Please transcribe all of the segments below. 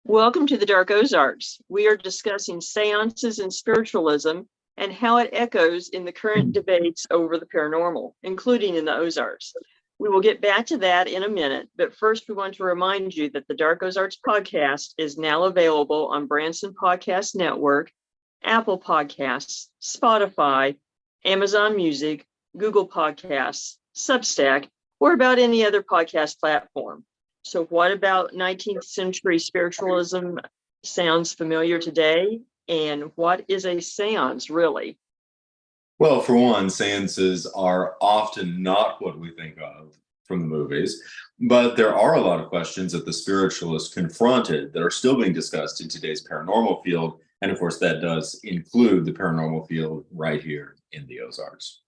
Welcome to the Dark Ozarks. We are discussing seances and spiritualism and how it echoes in the current debates over the paranormal, including in the Ozarks. We will get back to that in a minute, but first we want to remind you that the Dark Ozarks podcast is now available on Branson Podcast Network, Apple Podcasts, Spotify, Amazon Music, Google Podcasts, Substack, or about any other podcast platform. So what about 19th century spiritualism sounds familiar today? And what is a seance really? Well, for one, seances are often not what we think of from the movies, but there are a lot of questions that the spiritualists confronted that are still being discussed in today's paranormal field. And of course, that does include the paranormal field right here in the Ozarks.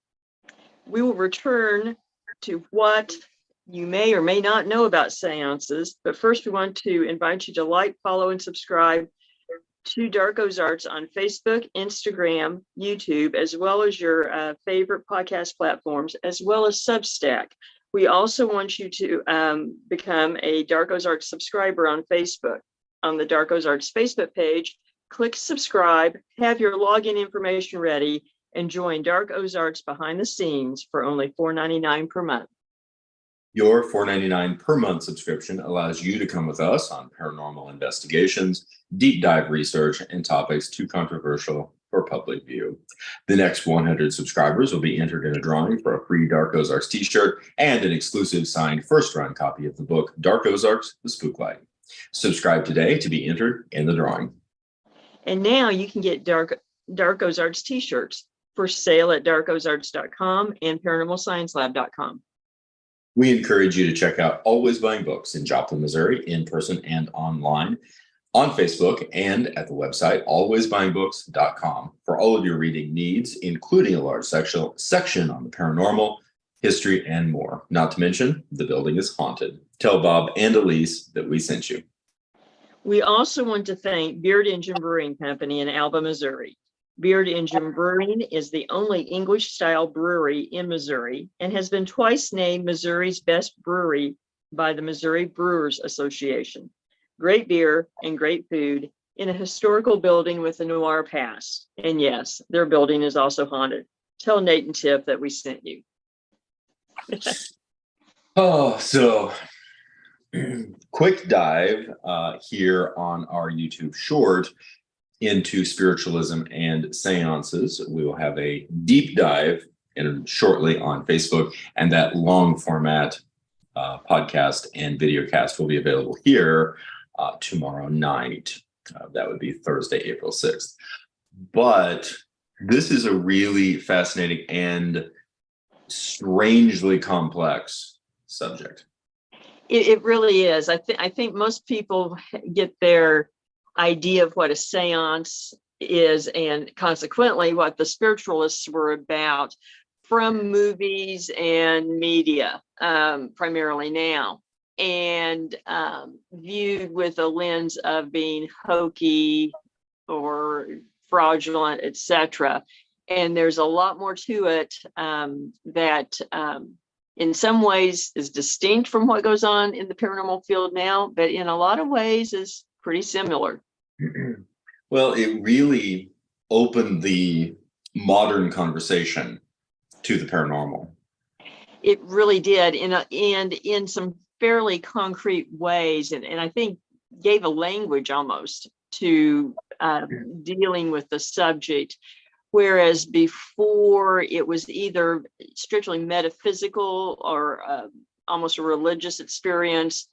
We will return to what you may or may not know about seances, but first we want to invite you to like, follow, and subscribe to Dark Ozarks on Facebook, Instagram, YouTube, as well as your favorite podcast platforms, as well as Substack. We also want you to become a Dark Ozarks subscriber on Facebook. On the Dark Ozarks Facebook page, click subscribe, have your login information ready, and join Dark Ozarks behind the scenes for only $4.99 per month. Your $4.99 per month subscription allows you to come with us on paranormal investigations, deep dive research, and topics too controversial for public view. The next 100 subscribers will be entered in a drawing for a free Dark Ozarks t-shirt and an exclusive signed first-run copy of the book Dark Ozarks, The Spooklight. Subscribe today to be entered in the drawing. And now you can get Dark Ozarks t-shirts for sale at darkozarks.com and paranormalsciencelab.com. We encourage you to check out Always Buying Books in Joplin, Missouri, in person and online, on Facebook, and at the website alwaysbuyingbooks.com for all of your reading needs, including a large section on the paranormal, history, and more. Not to mention, the building is haunted. Tell Bob and Elise that we sent you. We also want to thank Beard Engine Brewing Company in Alba, Missouri. Beard Engine Brewing is the only English-style brewery in Missouri and has been twice named Missouri's best brewery by the Missouri Brewers Association. Great beer and great food in a historical building with a noir past. And yes, their building is also haunted. Tell Nate and Tiff that we sent you. So quick dive here on our YouTube short into spiritualism and seances. We will have a deep dive shortly on Facebook, and that long format podcast and video cast will be available here tomorrow night. That would be Thursday, April 6th. But this is a really fascinating and strangely complex subject. It really is. I think most people get their idea of what a seance is and consequently what the spiritualists were about from movies and media, primarily now, and viewed with a lens of being hokey or fraudulent, etc. And there's a lot more to it that in some ways is distinct from what goes on in the paranormal field now, but in a lot of ways is pretty similar. Well, it really opened the modern conversation to the paranormal. It really did, and in some fairly concrete ways, and I think gave a language almost to dealing with the subject, whereas before it was either strictly metaphysical or almost a religious experience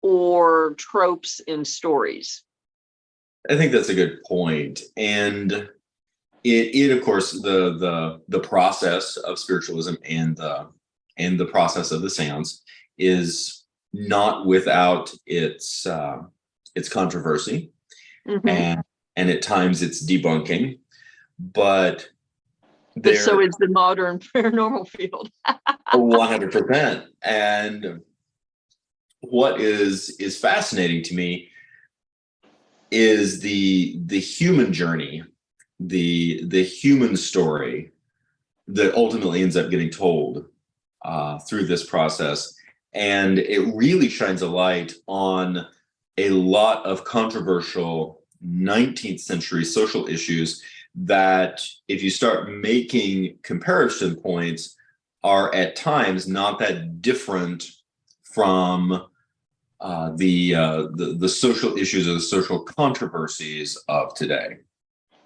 or tropes in stories. I think that's a good point. And it of course, the process of spiritualism and the process of the seance is not without its controversy, and at times it's debunking, but so is the modern paranormal field. 100%. And what is fascinating to me is the human journey, the human story that ultimately ends up getting told through this process. And it really shines a light on a lot of controversial 19th century social issues that, if you start making comparison points, are at times not that different from the social issues or the social controversies of today.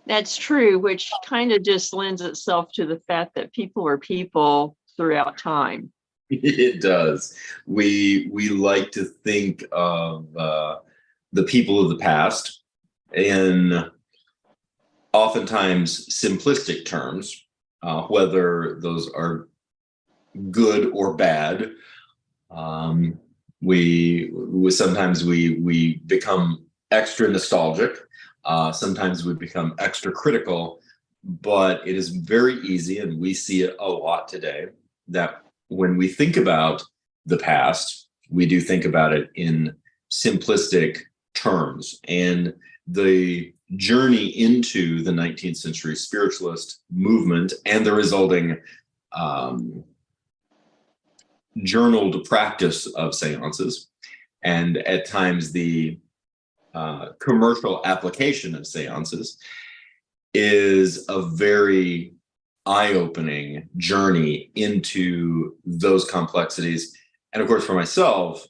That's true, which kind of just lends itself to the fact that people are people throughout time. It does. We like to think of the people of the past in oftentimes simplistic terms, whether those are good or bad. We sometimes we become extra nostalgic. Sometimes we become extra critical, but it is very easy, and we see it a lot today, that when we think about the past, we do think about it in simplistic terms. And the journey into the 19th century spiritualist movement and the resulting journaled practice of seances, and at times the commercial application of seances, is a very eye-opening journey into those complexities. And of course, for myself,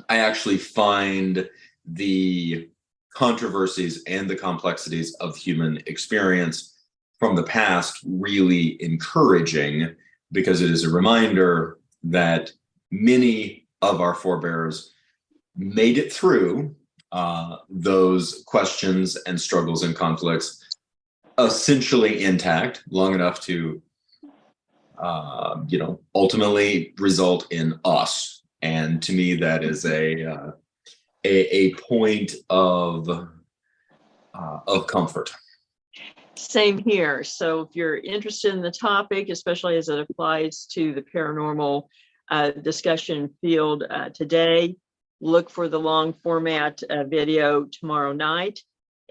I actually find the controversies and the complexities of human experience from the past really encouraging, because it is a reminder that many of our forebears made it through those questions and struggles and conflicts essentially intact, long enough to ultimately result in us. And to me, that is a point of comfort. Same here. So if you're interested in the topic, especially as it applies to the paranormal discussion field today, look for the long format video tomorrow night.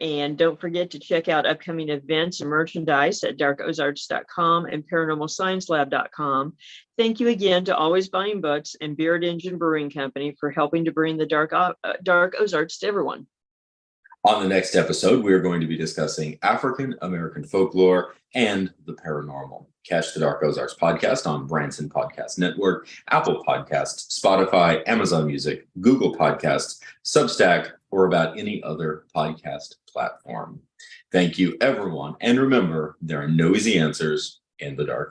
And don't forget to check out upcoming events and merchandise at darkozarks.com and paranormalsciencelab.com. Thank you again to Always Buying Books and Beard Engine Brewing Company for helping to bring the Dark Ozarks to everyone. On the next episode, we are going to be discussing African American folklore and the paranormal. Catch the Dark Ozarks podcast on Branson Podcast Network, Apple Podcasts, Spotify, Amazon Music, Google Podcasts, Substack, or about any other podcast platform. Thank you, everyone. And remember, there are no easy answers in the dark.